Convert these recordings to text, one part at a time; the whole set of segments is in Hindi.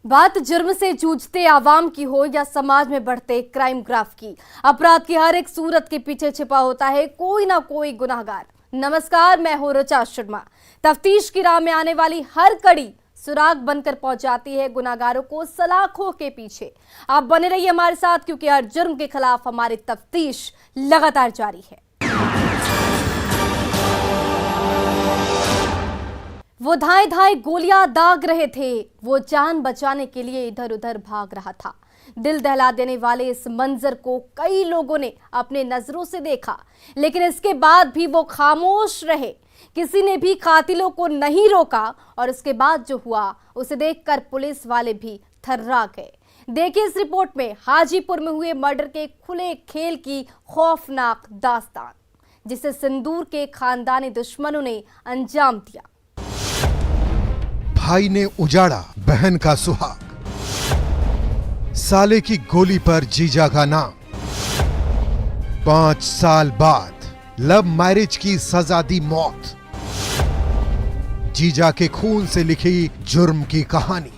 बात जुर्म से जूझते आवाम की हो या समाज में बढ़ते क्राइम ग्राफ की, अपराध की हर एक सूरत के पीछे छिपा होता है कोई ना कोई गुनाहगार। नमस्कार, मैं हूं ऋचा शर्मा। तफ्तीश की राह में आने वाली हर कड़ी सुराग बनकर पहुंच जाती है गुनाहगारों को सलाखों के पीछे। आप बने रहिए हमारे साथ, क्योंकि हर जुर्म के खिलाफ हमारी तफ्तीश लगातार जारी है। वो धाएं धाएं गोलियां दाग रहे थे, वो जान बचाने के लिए इधर उधर भाग रहा था। दिल दहला देने वाले इस मंजर को कई लोगों ने अपने नजरों से देखा, लेकिन इसके बाद भी वो खामोश रहे। किसी ने भी कातिलों को नहीं रोका और उसके बाद जो हुआ उसे देखकर पुलिस वाले भी थर्रा गए। देखिए इस रिपोर्ट में हाजीपुर में हुए मर्डर के खुले खेल की खौफनाक दास्तान, जिसे सिंदूर के खानदानी दुश्मनों ने अंजाम दिया। भाई ने उजाड़ा बहन का सुहाग, साले की गोली पर जीजा का नाम। 5 साल बाद लव मैरिज की सजा दी मौत। जीजा के खून से लिखी जुर्म की कहानी।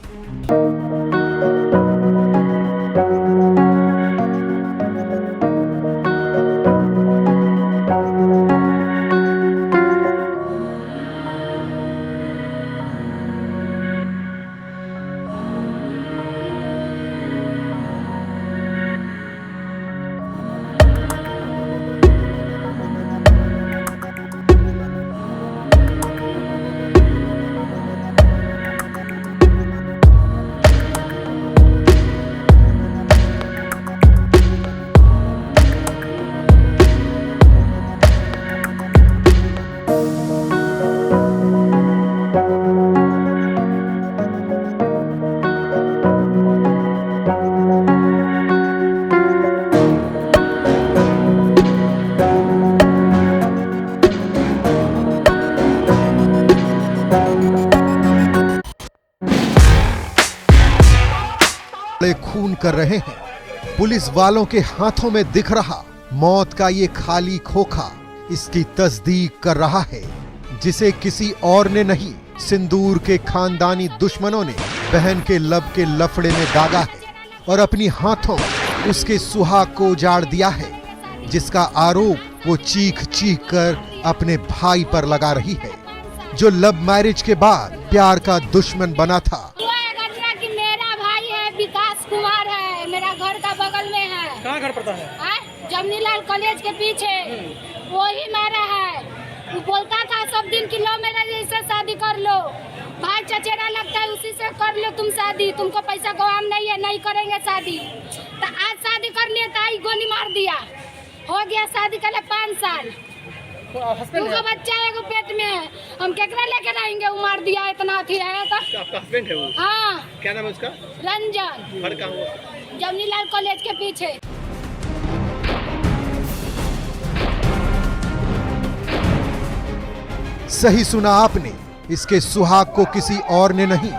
खून कर रहे हैं, पुलिस वालों के हाथों में दिख रहा मौत का ये खाली खोखा इसकी तस्दीक कर रहा है, जिसे किसी और ने नहीं, सिंदूर के खानदानी दुश्मनों ने बहन के लब के लफड़े में दागा है और अपनी हाथों उसके सुहाग को उजाड़ दिया है, जिसका आरोप वो चीख चीख कर अपने भाई पर लगा रही है, जो लव मैरिज के बाद प्यार का दुश्मन बना था। कुमार है, मेरा घर का बगल में है। कहाँ घर पड़ता है? जमनीलाल कॉलेज के पीछे। वही मारा है। वो बोलता था सब दिन की लो मेरा जैसे शादी कर लो, भाई चचेरा लगता है उसी से कर लो तुम शादी, तुमको पैसा गवाम नहीं है, नहीं करेंगे शादी। तो आज शादी कर लिए तो गोली मार दिया, हो गया शादी कर ले 5 साल। उनका बच्चा एगो पेट में है, हम केकरा लेके रहेंगे? वो मार दिया, इतना अथी है। तो आपका हस्बैंड है वो? हाँ। क्या नाम है उसका? रंजन। घर कहाँ हुआ? जमनीलाल कॉलेज के पीछे। सही सुना आपने, इसके सुहाग को किसी और ने नहीं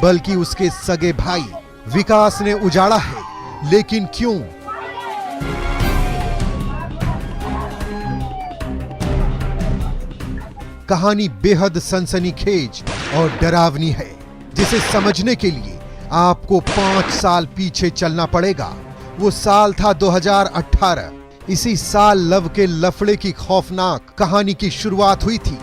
बल्कि उसके सगे भाई विकास ने उजाड़ा है। लेकिन क्यों? कहानी बेहद सनसनीखेज और डरावनी है, जिसे समझने के लिए आपको 5 साल पीछे चलना पड़ेगा। वो साल था 2018। इसी साल लव के लफड़े की खौफनाक कहानी की शुरुआत हुई थी।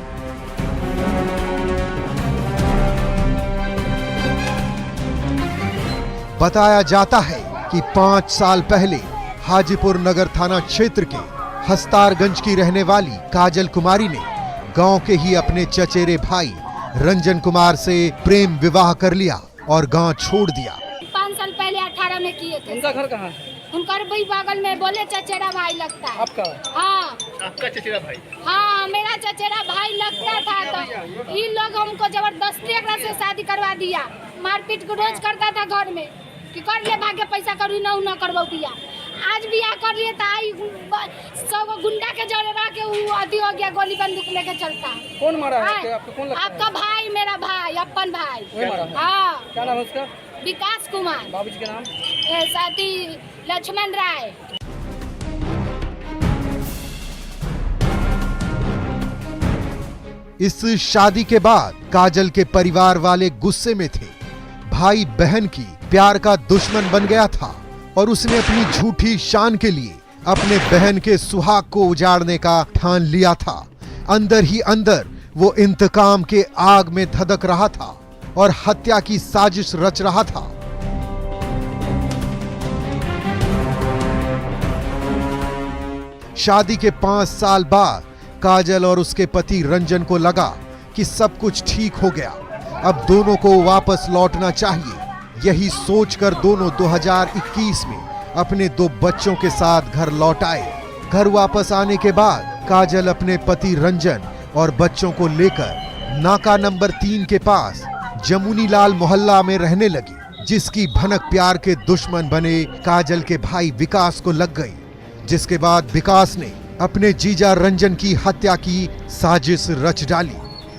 बताया जाता है कि 5 साल पहले हाजीपुर नगर थाना क्षेत्र के हस्तारगंज की रहने वाली काजल कुमारी ने गांव के ही अपने चचेरे भाई रंजन कुमार से प्रेम विवाह कर लिया और गांव छोड़ दिया। 5 साल पहले 18 में किए थे। उनका घर कहाँ है? उनका भाई बगल में, बोले चचेरा भाई लगता है। आपका? हाँ। आपका चचेरा भाई? हाँ, मेरा चचेरा भाई लगता था। तो इन लोग हमको जबरदस्ती एकरा से शादी करवा दिया, मारपीट को रोज करता था घर में कि कर ले भाग्य पैसा करू ना करबो दिया। आज भी आ कर लिए तो आई 100 गुंडा के जड़े रह के वो अति हो गया, गोली बंदूक लेके चलता। कौन मारा है? आपको कौन लगता है? आपका भाई, मेरा भाई, अपन भाई। वही मारा है? हाँ। क्या नाम है उसका? विकास कुमार। बाबूजी के नाम? साथी लक्ष्मण राय। इस शादी के बाद काजल के परिवार वाले गुस्से में थे। भाई बहन की प्यार का दुश्मन बन गया था और उसने अपनी झूठी शान के लिए अपने बहन के सुहाग को उजाड़ने का ठान लिया था। अंदर ही अंदर वो इंतकाम के आग में धधक रहा था और हत्या की साजिश रच रहा था। शादी के 5 साल बाद काजल और उसके पति रंजन को लगा कि सब कुछ ठीक हो गया, अब दोनों को वापस लौटना चाहिए। यही सोचकर दोनों 2021 में अपने 2 बच्चों के साथ घर लौट आए। घर वापस आने के बाद काजल अपने पति रंजन और बच्चों को लेकर नाका नंबर 3 के पास जमुनी लाल मोहल्ला में रहने लगी, जिसकी भनक प्यार के दुश्मन बने काजल के भाई विकास को लग गई। जिसके बाद विकास ने अपने जीजा रंजन की हत्या की साजिश रच डाली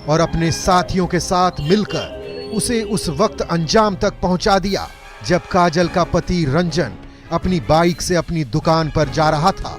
और अपने साथियों के साथ मिलकर उसे उस वक्त अंजाम तक पहुंचा दिया जब काजल का पति रंजन अपनी बाइक से अपनी दुकान पर जा रहा था।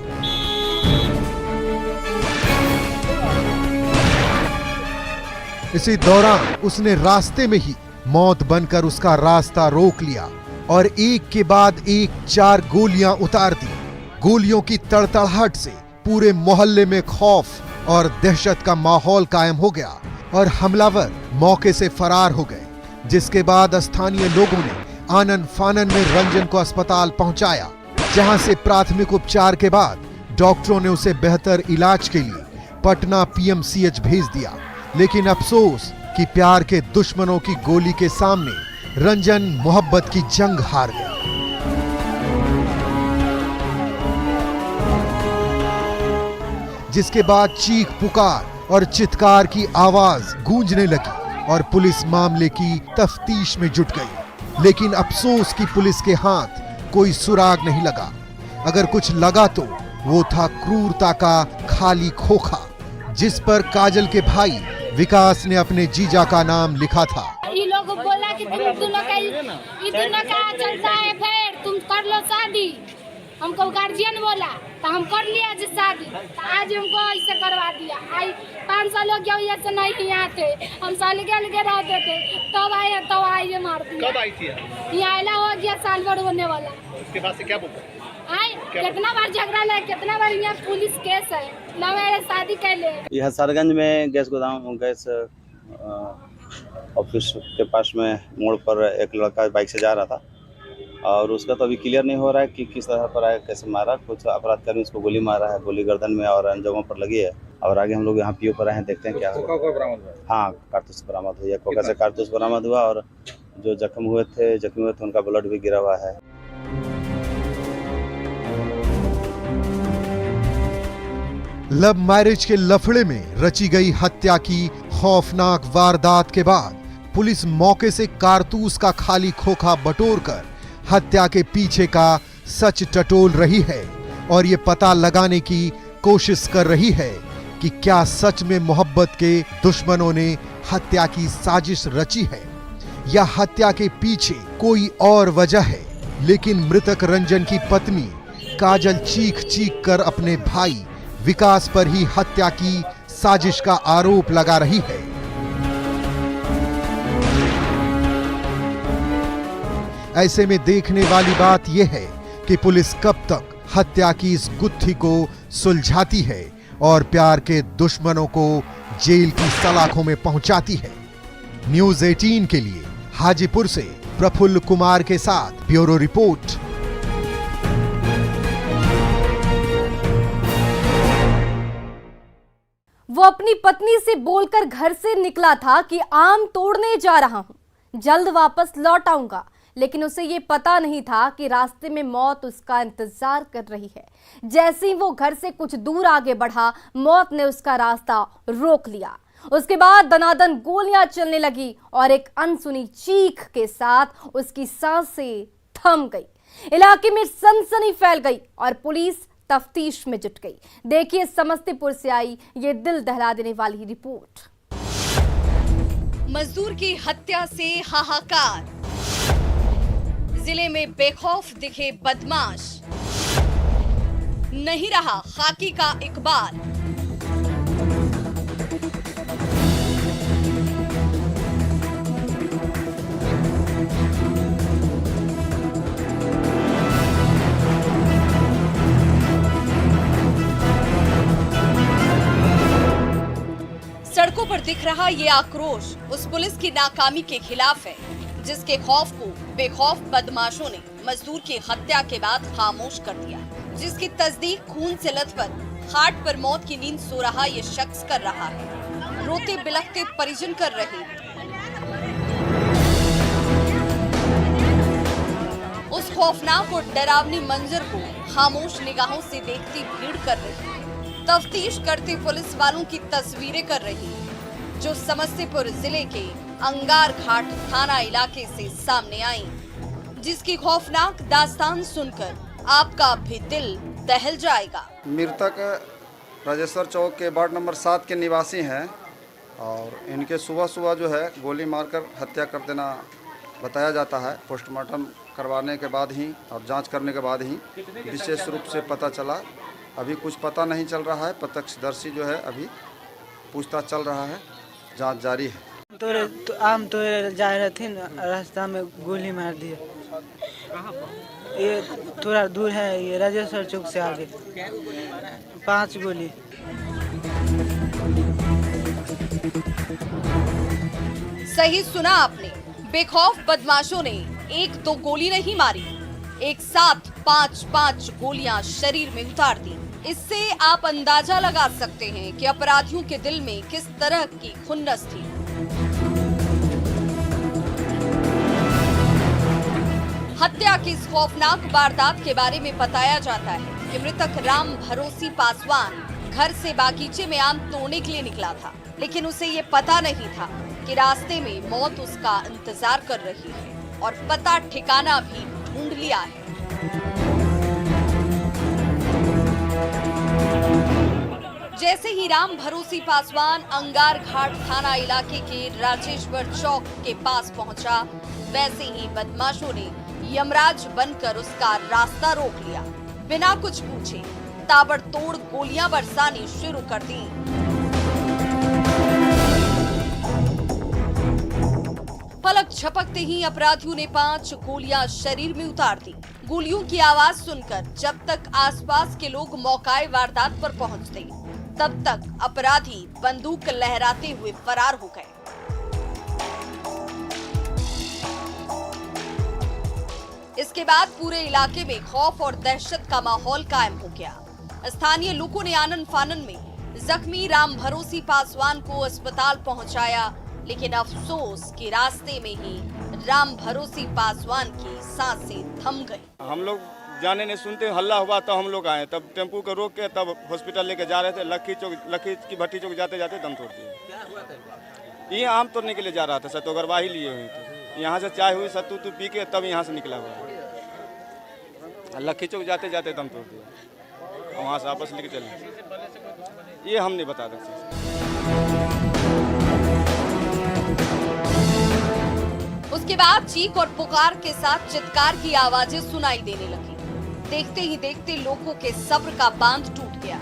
इसी दौरान उसने रास्ते में ही मौत बनकर उसका रास्ता रोक लिया और एक के बाद एक 4 गोलियां उतार दी। गोलियों की तड़तड़ाहट से पूरे मोहल्ले में खौफ और दहशत का माहौल कायम हो गया और हमलावर मौके से फरार हो गए। जिसके बाद स्थानीय लोगों ने आनन फानन में रंजन को अस्पताल पहुंचाया, जहां से प्राथमिक उपचार के बाद डॉक्टरों ने उसे बेहतर इलाज के लिए पटना पीएमसीएच भेज दिया। लेकिन अफसोस कि प्यार के दुश्मनों की गोली के सामने रंजन मोहब्बत की जंग हार गया। जिसके बाद चीख पुकार और चित्कार की आवाज गूंजने लगी और पुलिस मामले की तफ्तीश में जुट गई। लेकिन अफसोस कि पुलिस के हाथ कोई सुराग नहीं लगा। अगर कुछ लगा तो वो था क्रूरता का खाली खोखा, जिस पर काजल के भाई विकास ने अपने जीजा का नाम लिखा था। ये लोग बोला कि तुम दोनों का चलता है, फिर तुम कर लो शादी। हमको गार्जियन बोला तो हम कर लिया जी शादी। तो आज हमको ऐसे करवा दिया। आई 5 साल हो गया, ऐसे नहीं यहाँ थे, हम साल के रहते थे, तब आए मार दिया। कब आई थी? यहाँ आला हो गया, साल भर होने वाला। उसके बाद से क्या बोलते? आई कितना बार झगड़ा है, कितना बार यहाँ पुलिस केस है, ना मेरे शादी कर ले। यह सरगंज में गैस गोदाम गैस ऑफिस के पास में मोड़ पर एक लड़का बाइक से जा रहा था और उसका तो अभी क्लियर नहीं हो रहा है कि किस तरह पर आया, कैसे मारा। कुछ अपराधकर्मी उसको गोली मारा है, गोली गर्दन में और अन्य जगहों पर लगी है। और आगे हम लोग यहाँ पीओ पर आए हैं, देखते हैं क्या हुआ। हाँ, कारतूस बरामद हुई है, कोका से कारतूस बरामद हुआ और जो जख्मी हुए थे उनका ब्लड भी गिरा हुआ है। लव मैरिज के लफड़े में रची गई हत्या की खौफनाक वारदात के बाद पुलिस मौके से कारतूस का खाली खोखा बटोरकर हत्या के पीछे का सच टटोल रही है और ये पता लगाने की कोशिश कर रही है कि क्या सच में मोहब्बत के दुश्मनों ने हत्या की साजिश रची है या हत्या के पीछे कोई और वजह है। लेकिन मृतक रंजन की पत्नी काजल चीख चीख कर अपने भाई विकास पर ही हत्या की साजिश का आरोप लगा रही है। ऐसे में देखने वाली बात यह है कि पुलिस कब तक हत्या की इस गुत्थी को सुलझाती है और प्यार के दुश्मनों को जेल की सलाखों में पहुंचाती है। न्यूज़ 18 के लिए हाजीपुर से प्रफुल्ल कुमार के साथ ब्यूरो रिपोर्ट। वो अपनी पत्नी से बोलकर घर से निकला था कि आम तोड़ने जा रहा हूं, जल्द वापस लौट आऊंगा। लेकिन उसे ये पता नहीं था कि रास्ते में मौत उसका इंतजार कर रही है। जैसे ही वो घर से कुछ दूर आगे बढ़ा, मौत ने उसका रास्ता रोक लिया। उसके बाद दनादन गोलियां चलने लगी और एक अनसुनी चीख के साथ उसकी सांसें थम गई। इलाके में सनसनी फैल गई और पुलिस तफ्तीश में जुट गई। देखिए समस्तीपुर से आई ये दिल दहला देने वाली रिपोर्ट। मजदूर की हत्या से हाहाकार, जिले में बेखौफ दिखे बदमाश, नहीं रहा खाकी का इकबाल। दिख रहा ये आक्रोश उस पुलिस की नाकामी के खिलाफ है, जिसके खौफ को बेखौफ बदमाशों ने मजदूर की हत्या के बाद खामोश कर दिया, जिसकी तस्दीक खून से लथपथ खाट पर मौत की नींद सो रहा ये शख्स कर रहा है। रोते बिलखते परिजन कर रहे हैं। उस खौफनाक और डरावनी मंजर को खामोश निगाहों से देखती भीड़ कर रही है। तफ्तीश करते पुलिस वालों की तस्वीरें कर रही है, जो समस्तीपुर जिले के अंगार घाट थाना इलाके से सामने आई, जिसकी खौफनाक दास्तान सुनकर आपका भी दिल दहल जाएगा। मृतक राजेश्वर चौक के वार्ड नंबर 7 के निवासी हैं और इनके सुबह सुबह जो है गोली मारकर हत्या कर देना बताया जाता है। पोस्टमार्टम करवाने के बाद ही और जांच करने के बाद ही विशेष रूप से पता चला। अभी कुछ पता नहीं चल रहा है। प्रत्यक्षदर्शी जो है अभी पूछताछ चल रहा है, जांच जारी है। आम तो जा रहे थे, रास्ता में गोली मार दिया। ये थोड़ा दूर है, ये राजेश्वर चौक से आगे 5 गोली। सही सुना आपने, बेखौफ बदमाशों ने 1-2 गोली नहीं मारी, एक साथ 5-5 गोलियां शरीर में उतार दी। इससे आप अंदाजा लगा सकते हैं कि अपराधियों के दिल में किस तरह की खुन्नस थी। हत्या की इस खौफनाक वारदात के बारे में बताया जाता है कि मृतक राम भरोसी पासवान घर से बागीचे में आम तोड़ने के लिए निकला था, लेकिन उसे ये पता नहीं था कि रास्ते में मौत उसका इंतजार कर रही है और पता ठिकाना भी ढूंढ लिया है। जैसे ही राम भरोसी पासवान अंगार घाट थाना इलाके के राजेश्वर चौक के पास पहुंचा, वैसे ही बदमाशों ने यमराज बनकर उसका रास्ता रोक लिया। बिना कुछ पूछे ताबड़तोड़ गोलियां बरसानी शुरू कर दी। पलक झपकते ही अपराधियों ने 5 गोलियां शरीर में उतार दी। गोलियों की आवाज सुनकर जब तक आसपास के लोग मौकाए वारदात पर पहुंचते, तब तक अपराधी बंदूक लहराते हुए फरार हो गए। इसके बाद पूरे इलाके में खौफ और दहशत का माहौल कायम हो गया। स्थानीय लोगों ने आनन फानन में जख्मी राम भरोसी पासवान को अस्पताल पहुंचाया, लेकिन अफसोस कि रास्ते में ही राम भरोसी पासवान की सांसें थम गई। हम लोग जाने नहीं सुनते, हल्ला हुआ तो हम लोग आए, तब टेम्पू को रोक के तब हॉस्पिटल लेके जा रहे थे। लक्की की भट्टी चौक जाते जाते दम तोड़ दिए। ये आम तोड़ने के लिए जा रहा था, सत्तू गरवाही लिए हुई थी। यहाँ से चाय हुई, सत्तू पी के तब यहाँ से निकला हुआ। लक्की चौक जाते जाते दम तोड़ दिया, वहाँ से वापस लेके चले। ये हम नहीं बता सकते। उसके बाद चीख और पुकार के साथ चित्कार की आवाजें सुनाई देने लगी। देखते ही देखते लोगों के सब्र का बांध टूट गया।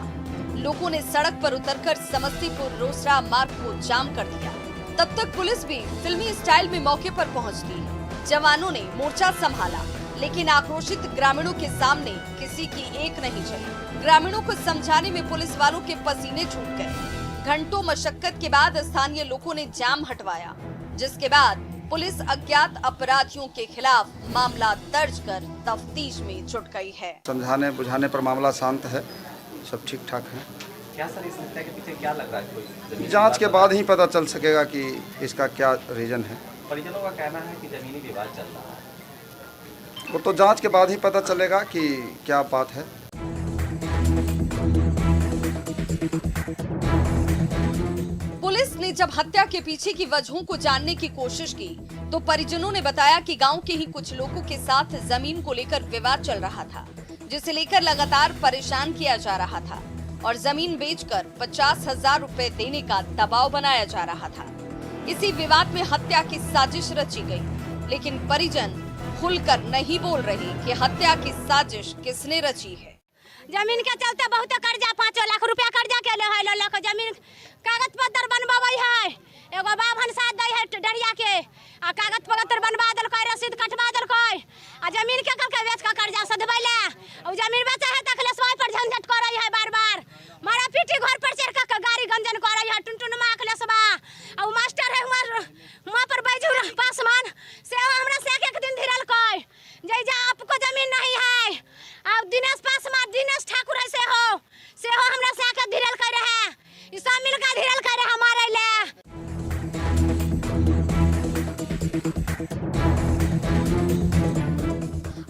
लोगों ने सड़क पर उतरकर समस्तीपुर रोसड़ा मार्ग को जाम कर दिया। तब तक पुलिस भी फिल्मी स्टाइल में मौके पर पहुंच गई। जवानों ने मोर्चा संभाला, लेकिन आक्रोशित ग्रामीणों के सामने किसी की एक नहीं चली। ग्रामीणों को समझाने में पुलिस वालों के पसीने छूट गए। घंटों मशक्कत के बाद स्थानीय लोगों ने जाम हटवाया, जिसके बाद पुलिस अज्ञात अपराधियों के खिलाफ मामला दर्ज कर तफ्तीश में जुट गई है। समझाने बुझाने पर मामला शांत है, सब ठीक ठाक है। क्या सर इस हत्या के पीछे क्या लग रहा है? कोई जांच के बाद ही पता चल सकेगा कि इसका क्या रीजन है। परिजनों का कहना है कि जमीनी विवाद चल रहा है। वो तो जांच के बाद ही पता चलेगा कि क्या बात है। पुलिस ने जब हत्या के पीछे की वजहों को जानने की कोशिश की, तो परिजनों ने बताया कि गांव के ही कुछ लोगों के साथ जमीन को लेकर विवाद चल रहा था, जिसे लेकर लगातार परेशान किया जा रहा था और जमीन बेचकर 50,000 रुपए देने का दबाव बनाया जा रहा था। इसी विवाद में हत्या की साजिश रची गई, लेकिन परिजन खुलकर नहीं बोल रहे कि हत्या की साजिश किसने रची है। जमीन के चलते बहुत कर्जा 5 लाख रुपया कर्जा के ले है, लख जमीन कागज पत्र बनवाई है। एगो बाभन साथ दे है डरिया के आ कागज पत्र बनवा देलकै, रसीद कटवा देलकै आ जमीन के कल के बेच के कर्जा सधबैले। और जमीन बेचा है तक लेसवाई पर झंझट करई है, बार बार मारा पीटी घर पर चढ़ के गाड़ी गंजन करई है। टुनटुन माँ के लेसवा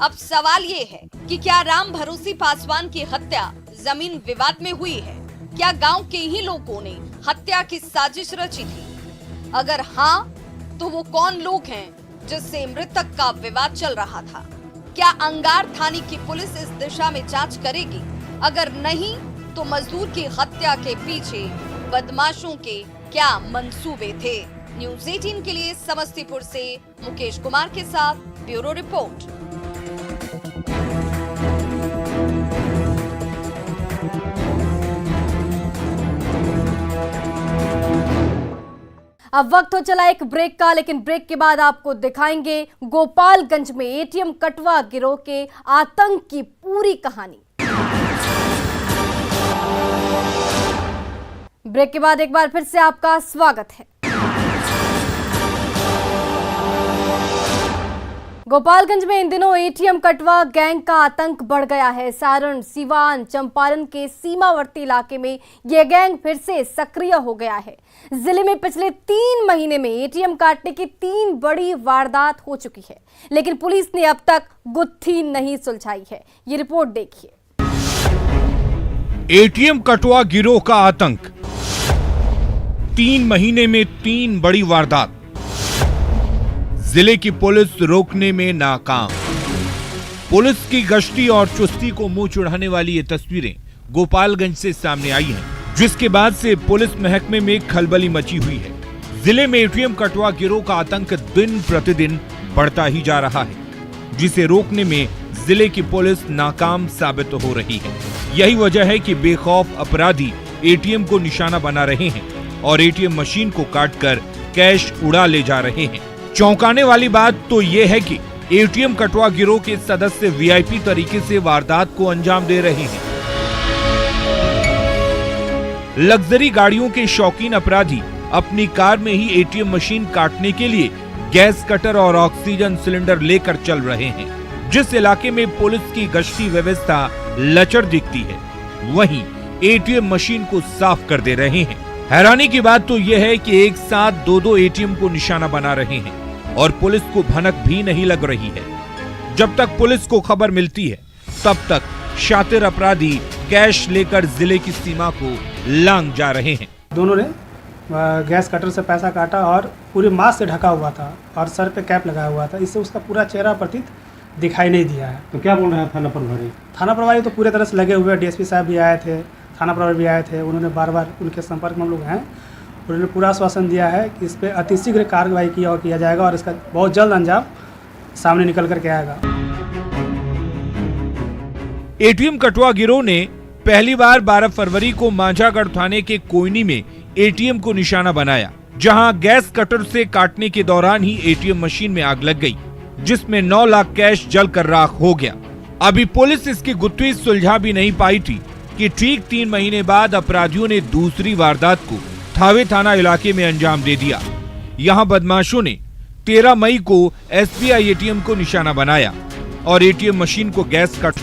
अब सवाल ये है कि क्या राम भरोसी पासवान की हत्या जमीन विवाद में हुई है? क्या गांव के ही लोगों ने हत्या की साजिश रची थी? अगर हाँ, तो वो कौन लोग हैं जिससे मृतक का विवाद चल रहा था? क्या अंगार थाने की पुलिस इस दिशा में जांच करेगी? अगर नहीं, तो मजदूर की हत्या के पीछे बदमाशों के क्या मंसूबे थे? न्यूज़ 18 के लिए समस्तीपुर से मुकेश कुमार के साथ ब्यूरो रिपोर्ट। अब वक्त हो चला एक ब्रेक का, लेकिन ब्रेक के बाद आपको दिखाएंगे गोपालगंज में एटीएम कटवा गिरोह के आतंक की पूरी कहानी। ब्रेक के बाद एक बार फिर से आपका स्वागत है। गोपालगंज में इन दिनों एटीएम कटवा गैंग का आतंक बढ़ गया है। सारण, सीवान, चंपारण के सीमावर्ती इलाके में यह गैंग फिर से सक्रिय हो गया है। जिले में पिछले 3 महीने में एटीएम काटने की 3 बड़ी वारदात हो चुकी है, लेकिन पुलिस ने अब तक गुत्थी नहीं सुलझाई है। ये रिपोर्ट देखिए। एटीएम कटवा गिरोह का आतंक, 3 महीने में 3 बड़ी वारदात, जिले की पुलिस रोकने में नाकाम। पुलिस की गश्ती और चुस्ती को मुंह चढ़ाने वाली ये तस्वीरें गोपालगंज से सामने आई हैं, जिसके बाद से पुलिस महकमे में खलबली मची हुई है। जिले में एटीएम कटवा गिरोह का आतंक दिन प्रतिदिन बढ़ता ही जा रहा है, जिसे रोकने में जिले की पुलिस नाकाम साबित हो रही है। यही वजह है कि बेखौफ अपराधी एटीएम को निशाना बना रहे हैं और एटीएम मशीन को काटकर कैश उड़ा ले जा रहे हैं। चौंकाने वाली बात तो ये है कि एटीएम कटवा गिरोह के सदस्य वीआईपी तरीके से वारदात को अंजाम दे रहे हैं। लग्जरी गाड़ियों के शौकीन अपराधी अपनी कार में ही एटीएम मशीन काटने के लिए गैस कटर और ऑक्सीजन सिलेंडर लेकर चल रहे हैं। जिस इलाके में पुलिस की गश्ती व्यवस्था लचर दिखती है, वहीं एटीएम मशीन को साफ कर दे रहे हैं। हैरानी की बात तो यह है कि एक साथ 2-2 एटीएम को निशाना बना रहे हैं और पुलिस को भनक भी नहीं लग रही है। जब तक पुलिस को खबर मिलती है, तब तक शातिर अपराधी कैश लेकर जिले की सीमा को लांघ जा रहे हैं। दोनों ने गैस कटर से पैसा काटा और पूरे मास्क से ढका हुआ था और सर पे कैप लगाया हुआ था। इससे उसका पूरा चेहरा प्रतीत दिखाई नहीं दिया है। तो क्या बोल रहे हैं थाना प्रभारी? थाना प्रभारी तो पूरे तरह से लगे हुए। डीएसपी साहब भी आए थे, थाना प्रभारी भी आए थे। उन्होंने बार-बार उनके संपर्क में हम लोग हैं। उन्होंने पूरा आश्वासन दिया है कि इस पर अतिशीघ्र कार्रवाई किया जाएगा और इसका बहुत जल्द अंजाम सामने निकल करके आएगा। एटीएम कटवा गिरोह ने पहली बार 12 फरवरी को मांझागढ़ थाने के कोयनी में एटीएम को निशाना बनाया, जहां गैस कटर से काटने के दौरान ही एटीएम मशीन में आग लग गई, जिसमें 9 लाख कैश जलकर राख हो गया। अभी पुलिस इसकी गुत्थी सुलझा भी नहीं पाई थी कि ठीक 3 महीने बाद अपराधियों ने दूसरी वारदात को थावे थाना इलाके में अंजाम दे दिया। यहां बदमाशों ने 13 मई को एसबीआई एटीएम को निशाना बनाया और एटीएम मशीन को गैस कट